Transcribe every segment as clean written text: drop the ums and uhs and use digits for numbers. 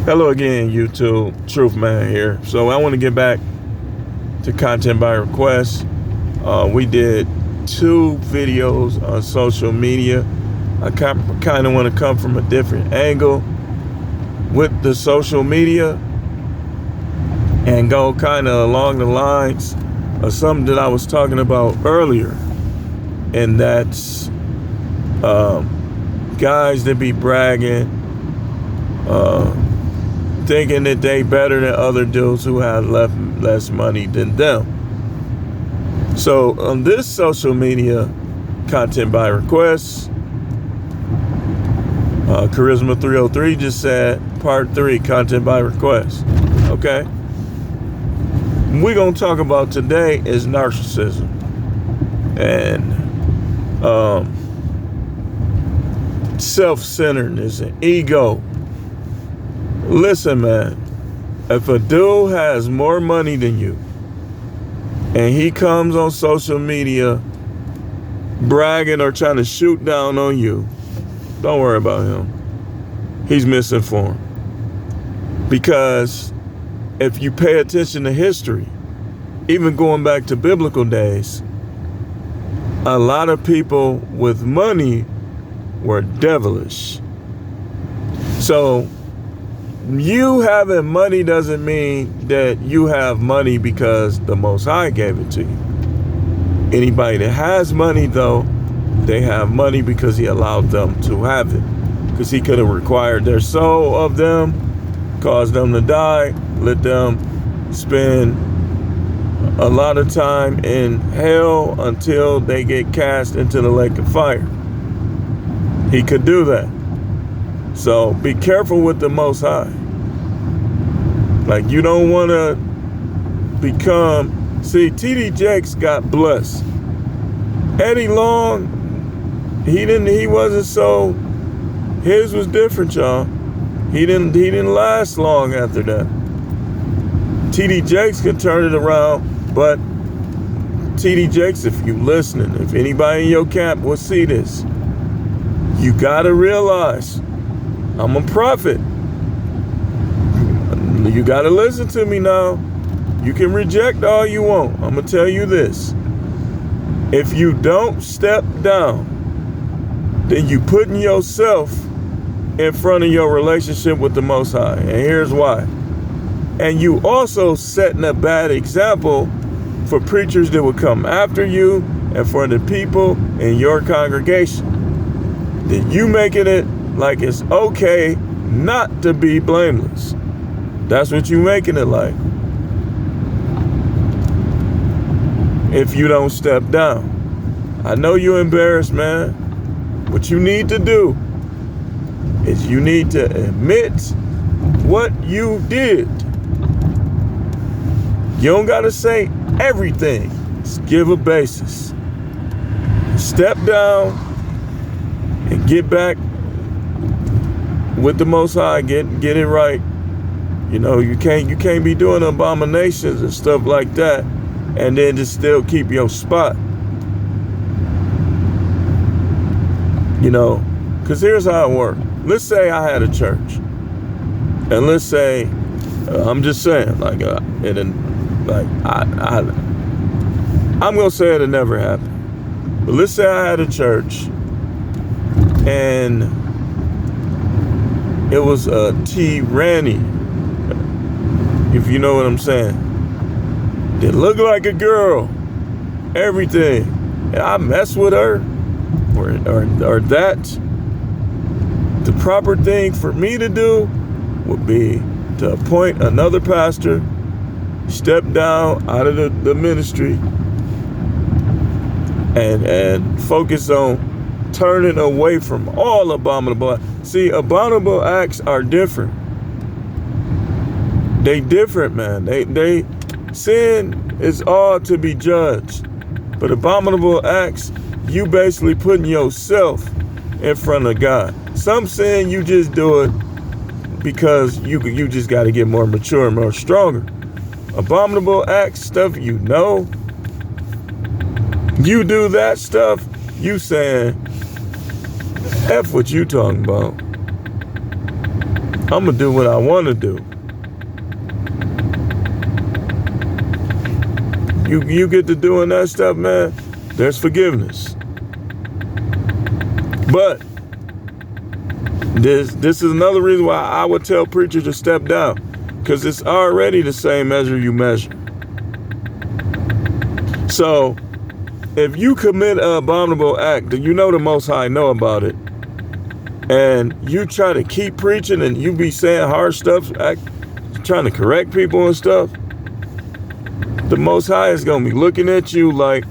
Hello again, YouTube. Truth Man here. So I want to get back to content by request. We did 2 videos on social media. I kind of want to come from a different angle with the social media and go kind of along the lines of something that I was talking about earlier. And that's guys that be bragging, thinking that they better than other dudes who have less money than them. So on this social media, content by request, Charisma 303 just said part 3, content by request. Okay, we're gonna talk about today is narcissism and self-centeredness and ego. Listen, man, if a dude has more money than you and he comes on social media bragging or trying to shoot down on you, don't worry about him. He's misinformed. Because if you pay attention to history, even going back to biblical days, a lot of people with money were devilish. So you having money doesn't mean that you have money because the Most High gave it to you. Anybody that has money, though, they have money because He allowed them to have it. Because He could have required their soul of them, caused them to die, let them spend a lot of time in hell until they get cast into the lake of fire. He could do that. So be careful with the Most High. Like, you don't want to become... See, T.D. Jakes got blessed. Eddie Long, he wasn't so... His was different, y'all. He didn't last long after that. T.D. Jakes could turn it around, but T.D. Jakes, if you listening, if anybody in your camp will see this, you gotta realize I'm a prophet. You gotta listen to me now. You can reject all you want. I'm gonna tell you this. If you don't step down, then you putting yourself in front of your relationship with the Most High. And here's why. And you also setting a bad example for preachers that will come after you and for the people in your congregation. Then you making it like it's okay not to be blameless. That's what you making it like. If you don't step down. I know you're embarrassed, man. What you need to do is you need to admit what you did. You don't gotta say everything. Just give a basis. Step down and get back with the Most High. Get it right. You know, you can't be doing abominations and stuff like that and then just still keep your spot. You know, because here's how it works. Let's say I had a church. And let's say, I'm just saying, like, I'm going to say it'll never happen. But let's say I had a church and it was a T-Ranny, if you know what I'm saying. They look like a girl, everything. And I mess with her, or that. The proper thing for me to do would be to appoint another pastor, step down out of the ministry, and focus on turning away from all abominable acts. See, abominable acts are different. They different, man. They sin is all to be judged. But abominable acts, you basically putting yourself in front of God. Some sin you just do it because you just got to get more mature and more stronger. Abominable acts, stuff you know. You do that stuff, you saying, F what you talking about. I'm going to do what I want to do. You get to doing that stuff, man, there's forgiveness. But this is another reason why I would tell preachers to step down, because it's already the same measure you measure. So if you commit an abominable act, then you know the Most High know about it, and you try to keep preaching and you be saying harsh stuff, trying to correct people and stuff, the Most High is going to be looking at you like,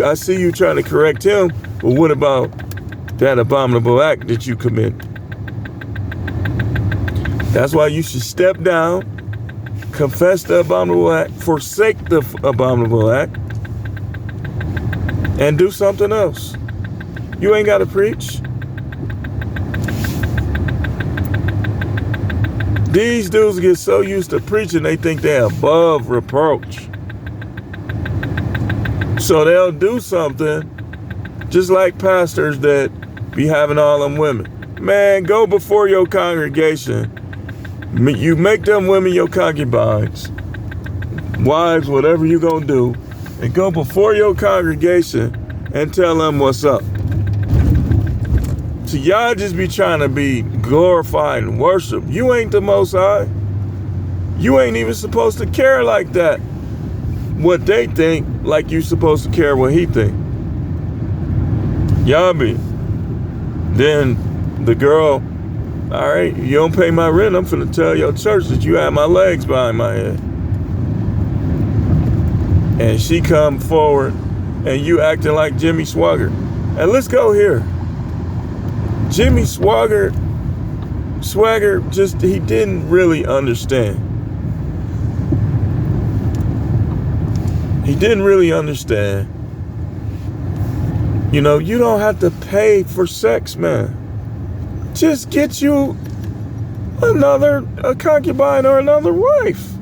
I see you trying to correct him, but what about that abominable act that you commit? That's why you should step down, confess the abominable act, forsake the abominable act, and do something else. You ain't got to preach. These dudes get so used to preaching, they think they're above reproach. So they'll do something, just like pastors that be having all them women. Man, go before your congregation. You make them women your concubines, wives, whatever you gonna do, and go before your congregation and tell them what's up. So y'all just be trying to be glorified and worship. You ain't the Most High. You ain't even supposed to care like that. What they think, like you supposed to care what he think. Y'all be. Then the girl, all right, you don't pay my rent, I'm finna tell your church that you have my legs behind my head. And she come forward and you acting like Jimmy Swagger. And let's go here. Jimmy Swagger just, he didn't really understand. He didn't really understand. You know, you don't have to pay for sex, man. Just get you a concubine or another wife.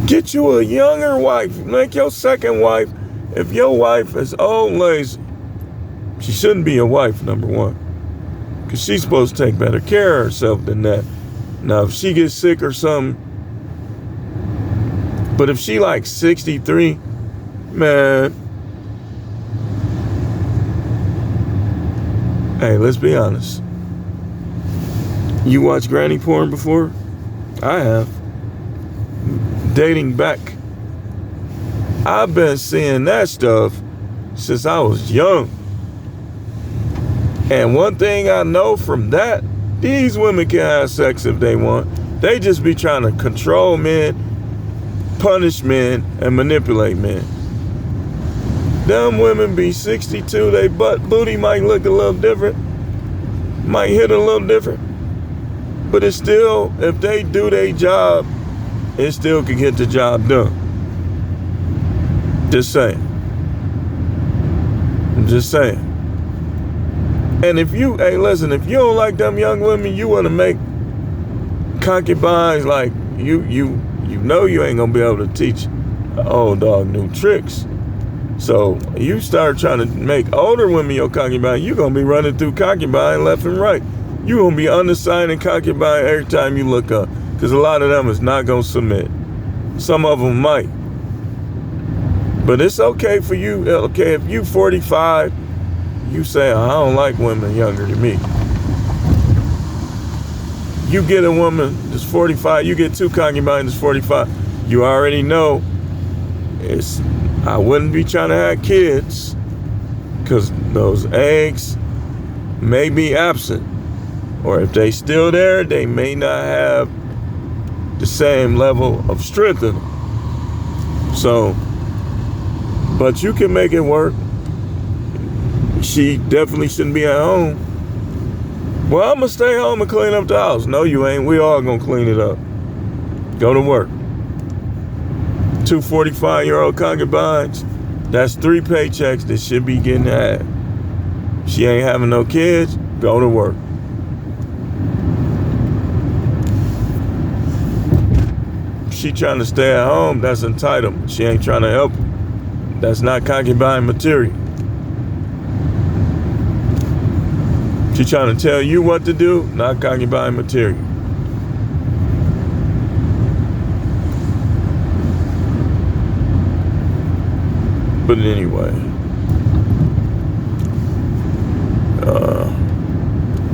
Get you a younger wife. Make your second wife. If your wife is old and lazy, she shouldn't be a wife, number one. Because she's supposed to take better care of herself than that. Now, if she gets sick or something, but if she like 63, man, hey, let's be honest. You watch granny porn before? I have. Dating back. I've been seeing that stuff since I was young. And one thing I know from that, these women can have sex if they want. They just be trying to control men, punish men, and manipulate men. Them women be 62, they booty might look a little different, might hit a little different, but it's still, if they do their job, it still can get the job done. Just saying. I'm just saying. And if you, hey, listen, if you don't like them young women, you want to make concubines, like you know you ain't gonna be able to teach an old dog new tricks. So you start trying to make older women your concubine, you're gonna be running through concubine left and right. You're gonna be undersigning concubine every time you look up, because a lot of them is not gonna submit. Some of them might. But it's okay for you, okay, if you 45, you say, I don't like women younger than me. You get a woman that's 45, you get two concubines that's 45, you already know I wouldn't be trying to have kids, because those eggs may be absent. Or if they still there, they may not have the same level of strength in them. So, but you can make it work. She definitely shouldn't be at home. Well, I'm gonna stay home and clean up the house. No, you ain't. We all gonna clean it up. Go to work. 2 45-year-old concubines, that's 3 paychecks that should be getting had. She ain't having no kids, go to work. She trying to stay at home, that's entitlement. She ain't trying to help you. That's not concubine material. She's trying to tell you what to do, not concubine material. But anyway,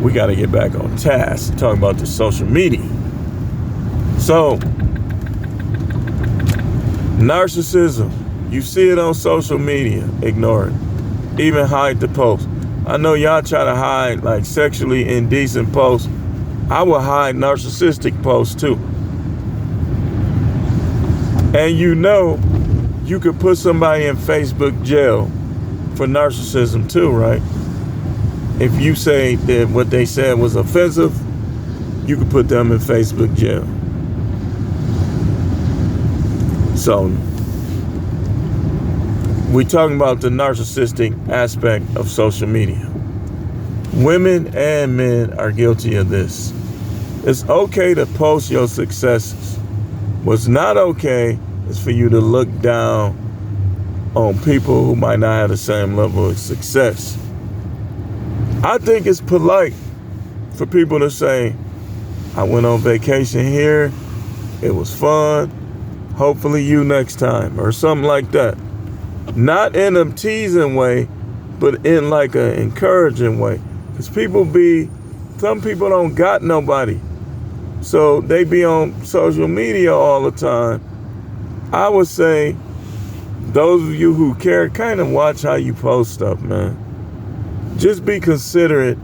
we got to get back on task, talk about the social media. So, narcissism, you see it on social media, ignore it. Even hide the post. I know y'all try to hide like sexually indecent posts. I will hide narcissistic posts too. And you could put somebody in Facebook jail for narcissism too, right? If you say that what they said was offensive, you could put them in Facebook jail. So, we're talking about the narcissistic aspect of social media. Women and men are guilty of this. It's okay to post your successes. What's not okay is for you to look down on people who might not have the same level of success. I think it's polite for people to say, I went on vacation here, it was fun, hopefully you next time, or something like that. Not in a teasing way, but in like an encouraging way. Because some people don't got nobody. So they be on social media all the time. I would say, those of you who care, kind of watch how you post stuff, man. Just be considerate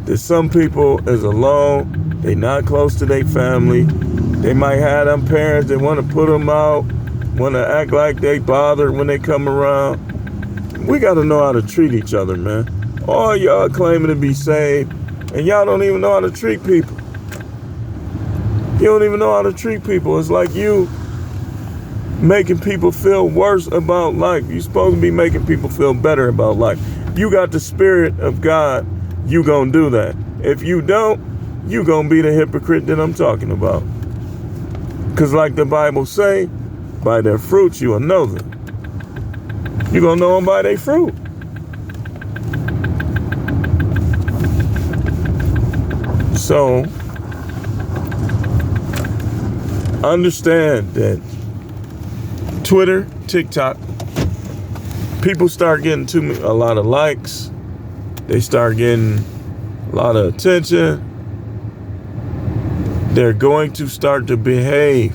that some people is alone. They not close to their family. They might have them parents that want to put them out, want to act like they bothered when they come around. We got to know how to treat each other, man. All y'all claiming to be saved, and y'all don't even know how to treat people. You don't even know how to treat people. It's like you making people feel worse about life. You're supposed to be making people feel better about life. You got the Spirit of God, you gonna do that. If you don't, you gonna be the hypocrite that I'm talking about. Because like the Bible say, by their fruits you will know them. You gonna know them by their fruit. So, understand that Twitter, TikTok, people start getting a lot of likes. They start getting a lot of attention. They're going to start to behave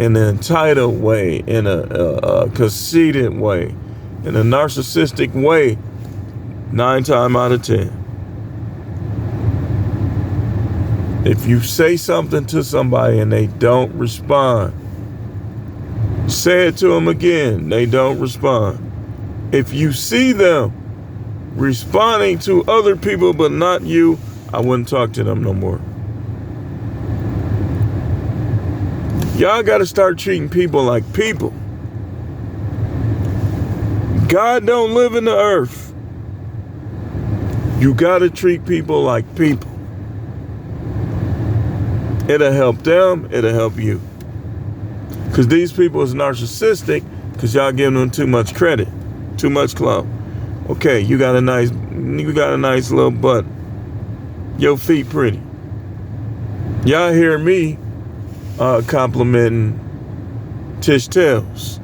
in an entitled way, in a conceited way, in a narcissistic way, 9 times out of 10. If you say something to somebody and they don't respond, say it to them again, they don't respond. If you see them responding to other people but not you, I wouldn't talk to them no more. Y'all got to start treating people like people. God don't live in the earth. You got to treat people like people. It'll help them, it'll help you. Because these people is narcissistic because y'all giving them too much credit, too much clout. Okay, you got a nice little butt. Your feet pretty. Y'all hear me complimenting Tish Tails.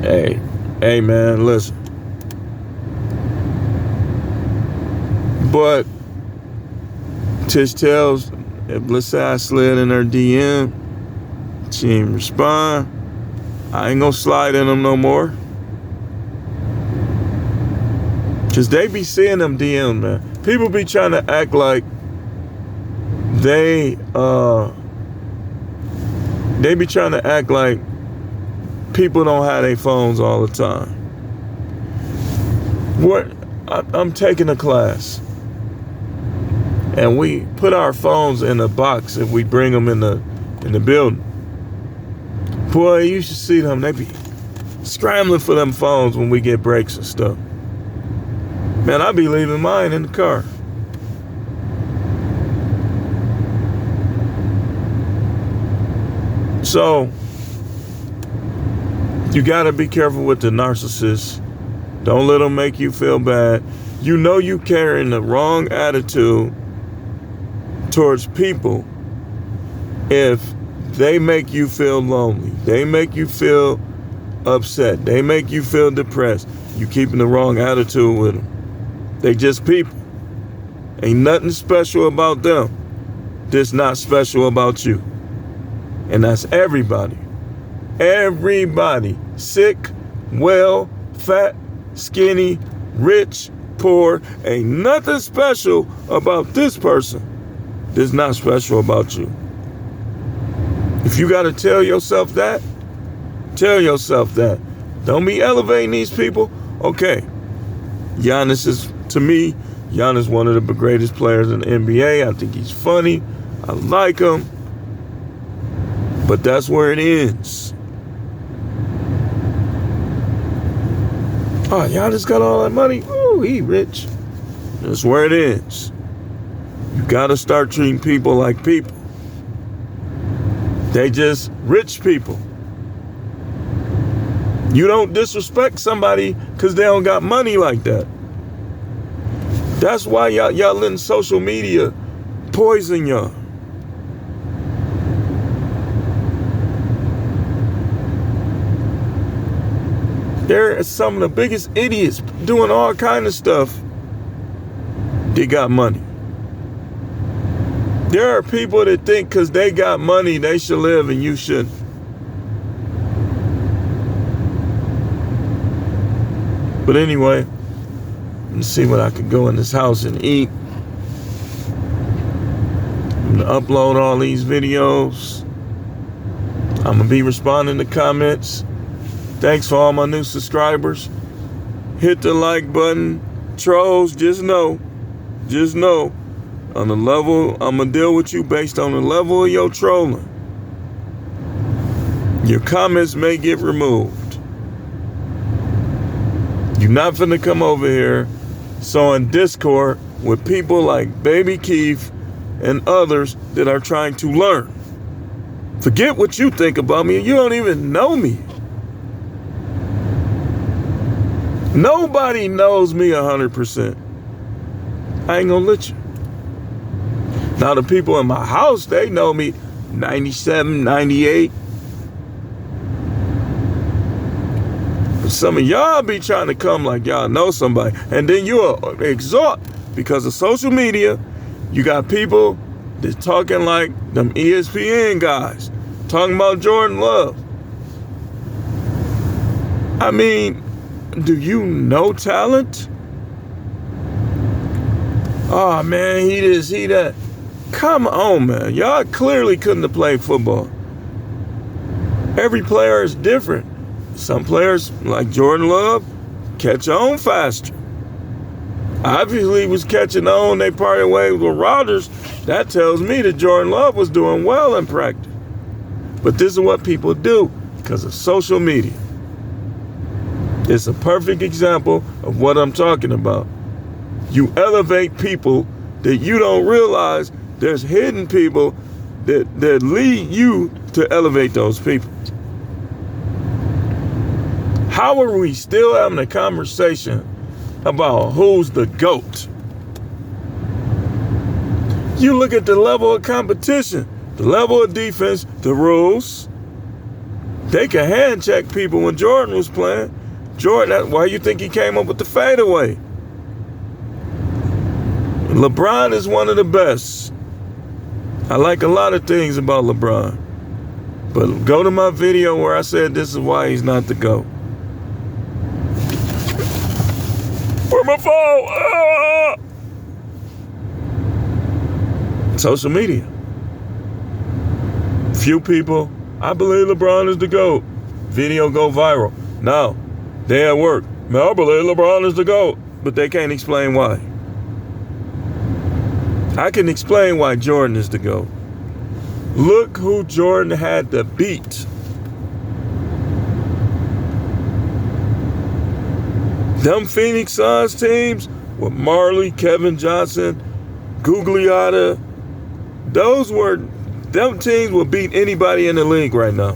Hey man, listen. But Tish Tails, if let's say I slid in her DM, she didn't respond, I ain't gonna slide in them no more. Cause they be seeing them DM, man. People be trying to act like they be trying to act like people don't have their phones all the time. I'm taking a class. And we put our phones in a box and we bring them in the building. Boy, you should see them. They be scrambling for them phones when we get breaks and stuff. Man, I be leaving mine in the car. So, you gotta be careful with the narcissists Don't let them make you feel bad. You know you carrying the wrong attitude towards people if they make you feel lonely. They make you feel upset. They make you feel depressed. You keeping the wrong attitude with them. They just people. Ain't nothing special about them that's not special about you. And that's everybody. Everybody. Sick, well, fat, skinny, rich, poor. Ain't nothing special about this person that's not special about you. If you got to tell yourself that, tell yourself that. Don't be elevating these people. Okay, Giannis is, to me, Giannis one of the greatest players in the NBA. I think he's funny. I like him. But that's where it ends. Oh, Giannis got all that money. Ooh, he rich. That's where it ends. You got to start treating people like people. They just rich people. You don't disrespect somebody because they don't got money like that. That's why y'all letting social media poison y'all. They're some of the biggest idiots doing all kind of stuff. They got money. There are people that think because they got money, they should live and you shouldn't. But anyway, let's see what I could go in this house and eat. I'm gonna upload all these videos. I'm gonna be responding to comments. Thanks for all my new subscribers. Hit the like button. Trolls, just know, on the level, I'm gonna deal with you based on the level of your trolling. Your comments may get removed. You're not finna come over here so in Discord with people like Baby Keith and others that are trying to learn. Forget what you think about me. You don't even know me. Nobody knows me 100%. I ain't gonna let you. Now the people in my house, they know me 97, 98. But some of y'all be trying to come like y'all know somebody. And then you exhort because of social media. You got people that's talking like them ESPN guys, talking about Jordan Love. I mean, do you know talent? Oh man, he this, he that. Come on, man. Y'all clearly couldn't have played football. Every player is different. Some players, like Jordan Love, catch on faster. Obviously, he was catching on. They parted ways with Rodgers. That tells me that Jordan Love was doing well in practice. But this is what people do because of social media. It's a perfect example of what I'm talking about. You elevate people that you don't realize there's hidden people that lead you to elevate those people. How are we still having a conversation about who's the GOAT? You look at the level of competition, the level of defense, the rules. They can hand check people when Jordan was playing. Jordan, why you think he came up with the fadeaway? LeBron is one of the best. I like a lot of things about LeBron. But go to my video where I said this is why he's not the GOAT. Where's my phone? Ah! Social media. Few people, I believe LeBron is the GOAT. Video go viral. No, they at work. Man, I believe LeBron is the GOAT. But they can't explain why. I can explain why Jordan is the GOAT. Look who Jordan had to beat. Them Phoenix Suns teams with Marley, Kevin Johnson, Gugliotta, them teams would beat anybody in the league right now.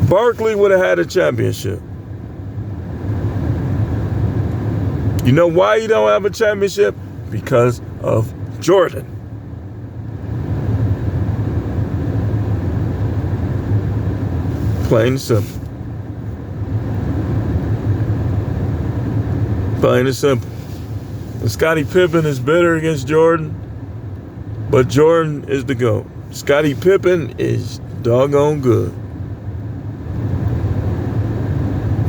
Barkley would have had a championship. You know why he don't have a championship? Because of Jordan. Plain and simple. Plain and simple. And Scottie Pippen is bitter against Jordan, but Jordan is the GOAT. Scottie Pippen is doggone good.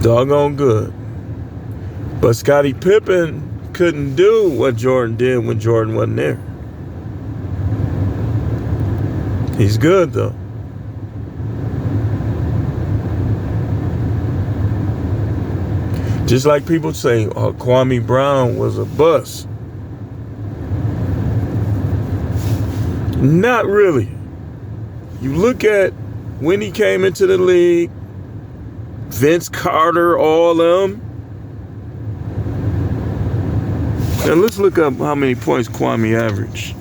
Doggone good. But Scottie Pippen couldn't do what Jordan did when Jordan wasn't there. He's good, though. Just like people say, oh, Kwame Brown was a bust. Not really. You look at when he came into the league, Vince Carter, all them. Now let's look up how many points Kwame averaged.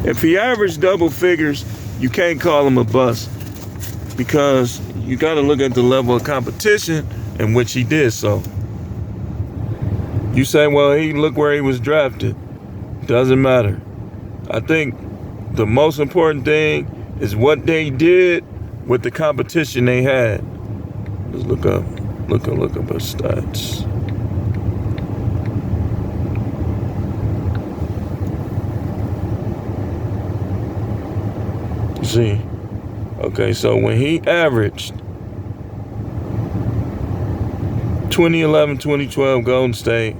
If he averaged double figures, you can't call him a bust, because you got to look at the level of competition in which he did so. You say, well, look where he was drafted. Doesn't matter. I think the most important thing is what they did with the competition they had. Let's look up his stats. See, okay, so when he averaged 2011, 2012 Golden State,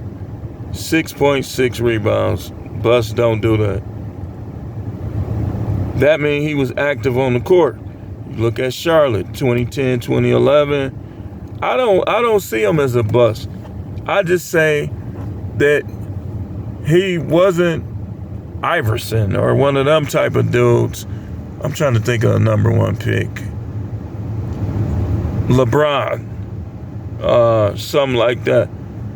6.6 rebounds. Busts don't do that. That means he was active on the court. You look at Charlotte, 2010, 2011. I don't see him as a bust. I just say that he wasn't Iverson or one of them type of dudes. I'm trying to think of a number one pick. LeBron. Something like that.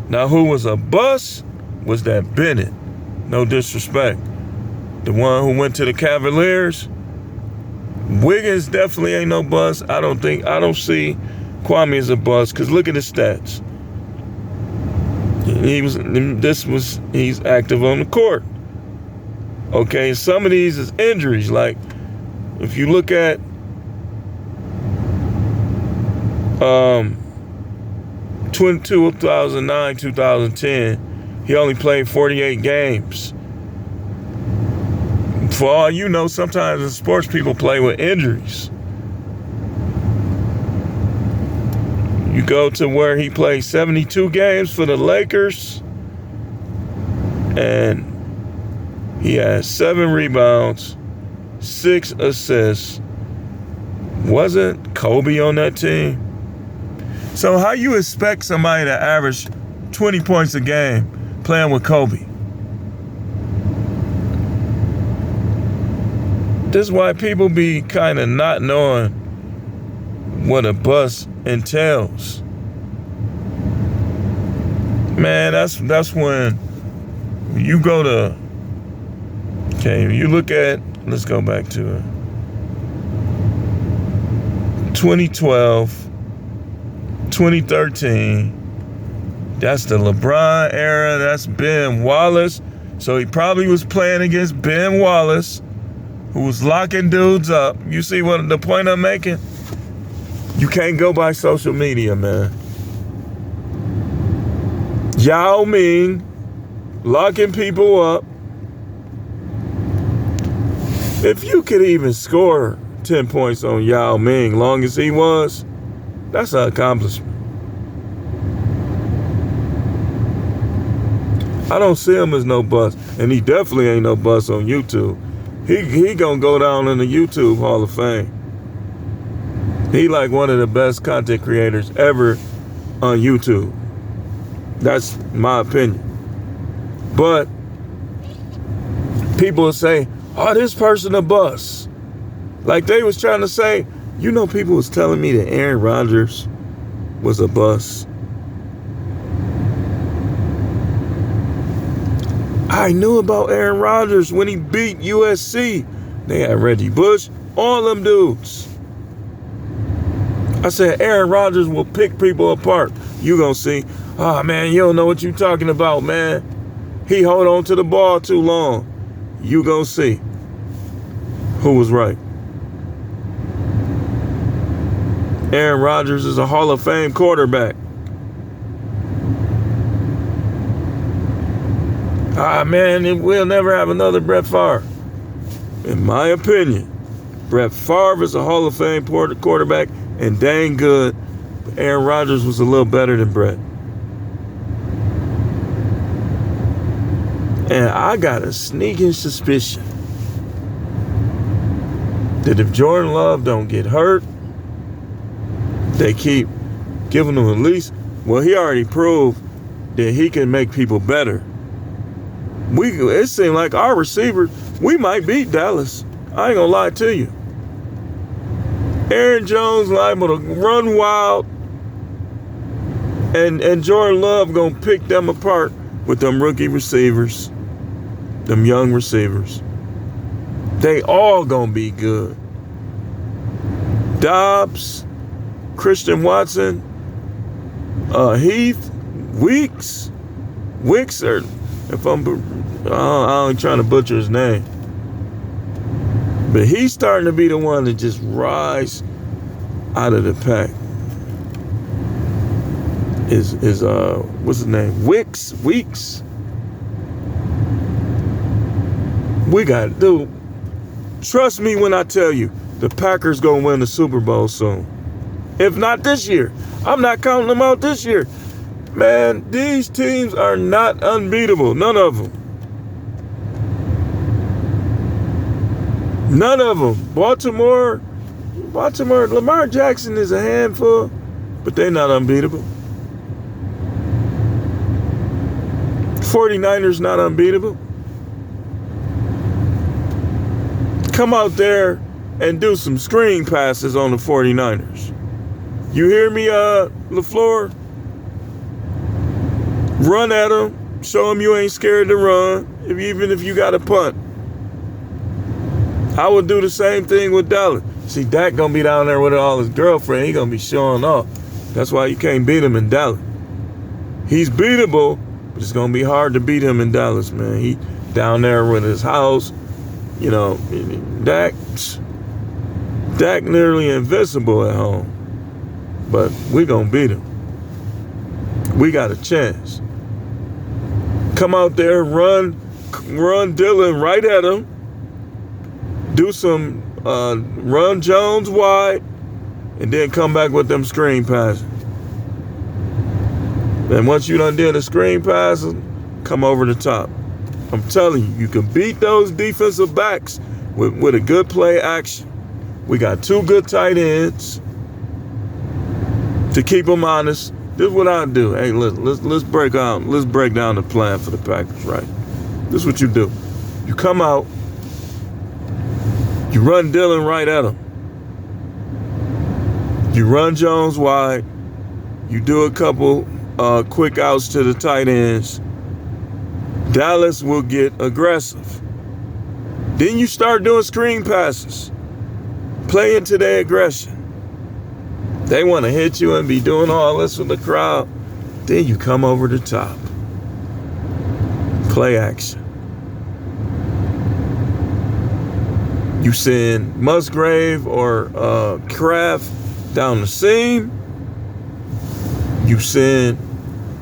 Now, who was a bust was that Bennett. No disrespect. The one who went to the Cavaliers. Wiggins definitely ain't no bust. I don't see Kwame as a bust, because look at his stats. He's active on the court. Okay, some of these is injuries. Like, if you look at 2009, 2010, he only played 48 games. For all you know, sometimes in sports people play with injuries. You go to where he played 72 games for the Lakers, and he had 7 rebounds, 6 assists. Wasn't Kobe on that team? So how you expect somebody to average 20 points a game playing with Kobe? This is why people be kind of not knowing what a bust entails. Man, that's when you go to, okay, you look at, let's go back to it. 2012, 2013, that's the LeBron era, that's Ben Wallace. So he probably was playing against Ben Wallace, who was locking dudes up. You see what the point I'm making? You can't go by social media, man. Yao Ming locking people up. If you could even score 10 points on Yao Ming, long as he was, that's an accomplishment. I don't see him as no bust, and he definitely ain't no bust on YouTube. He gonna go down in the YouTube Hall of Fame. He like one of the best content creators ever on YouTube. That's my opinion. But people will say, oh, this person a bust. Like they was trying to say, you know, people was telling me that Aaron Rodgers was a bust. I knew about Aaron Rodgers when he beat USC. They had Reggie Bush, all them dudes. I said, Aaron Rodgers will pick people apart. You gonna see. Oh, man, you don't know what you talking about, man. He hold on to the ball too long. You gonna see who was right. Aaron Rodgers is a Hall of Fame quarterback. Man, we'll never have another Brett Favre. In my opinion, Brett Favre is a Hall of Fame quarterback and dang good. But Aaron Rodgers was a little better than Brett. And I got a sneaking suspicion that if Jordan Love don't get hurt, they keep giving him at least, well, he already proved that he can make people better. It seemed like our receivers, we might beat Dallas. I ain't gonna lie to you. Aaron Jones liable to run wild, and Jordan Love gonna pick them apart with them rookie receivers, them young receivers. They all gonna be good. Dobbs, Christian Watson, Heath, Weeks, or if I'm trying to butcher his name, but he's starting to be the one to just rise out of the pack. Is what's his name? Weeks. We got, dude. Trust me when I tell you, the Packers gonna win the Super Bowl soon. If not this year, I'm not counting them out this year. Man, these teams are not unbeatable. None of them. None of them. Baltimore, Lamar Jackson is a handful, but they're not unbeatable. 49ers not unbeatable. Come out there and do some screen passes on the 49ers. You hear me, LaFleur? Run at them. Show them you ain't scared to run, even if you got a punt. I would do the same thing with Dallas. See, Dak gonna be down there with all his girlfriend. He gonna be showing off. That's why you can't beat him in Dallas. He's beatable, but it's gonna be hard to beat him in Dallas, man. He down there with his house. You know, Dak nearly invincible at home. But we gonna beat him. We got a chance. Come out there, run Dylan right at him. Do some run Jones wide, and then come back with them screen passes. And once you done did the screen passes, come over the top. I'm telling you, you can beat those defensive backs with a good play action. We got two good tight ends to keep them honest. This is what I do. Hey, let's break down the plan for the Packers, right? This is what you do. You come out, you run Dylan right at him. You run Jones wide. You do a couple quick outs to the tight ends. Dallas will get aggressive. Then you start doing screen passes. Play into their aggression. They want to hit you and be doing all this with the crowd. Then you come over the top. Play action. You send Musgrave or Kraft down the seam. You send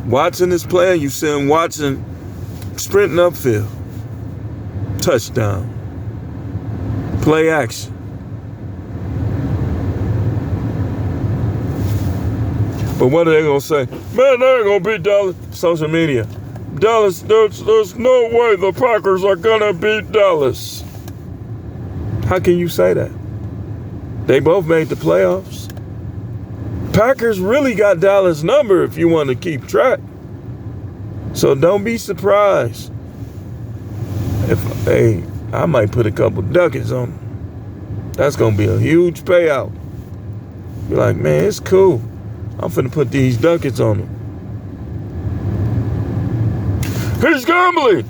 Watson is playing. You send Watson sprinting upfield. Touchdown. Play action. But what are they going to say? Man, they ain't going to beat Dallas. Social media. Dallas, there's no way the Packers are going to beat Dallas. How can you say that? They both made the playoffs. Packers really got Dallas' number if you want to keep track. So don't be surprised if, I might put a couple ducats on them. That's going to be a huge payout. Be like, man, it's cool. I'm finna put these ducats on him. He's gambling.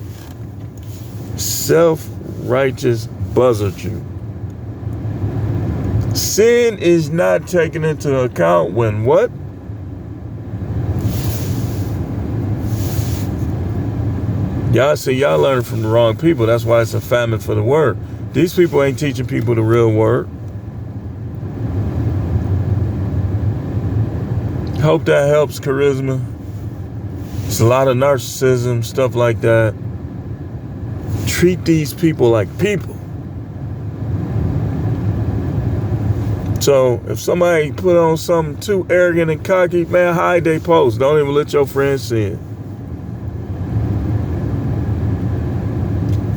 Self-righteous buzzardry. Sin is not taken into account when what? Y'all learning from the wrong people. That's why it's a famine for the word. These people ain't teaching people the real word. Hope that helps, Charisma. It's a lot of narcissism, stuff like that. Treat these people like people. So if somebody put on something too arrogant and cocky, man, hide they post. Don't even let your friends see it.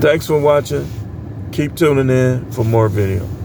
Thanks for watching. Keep tuning in for more videos.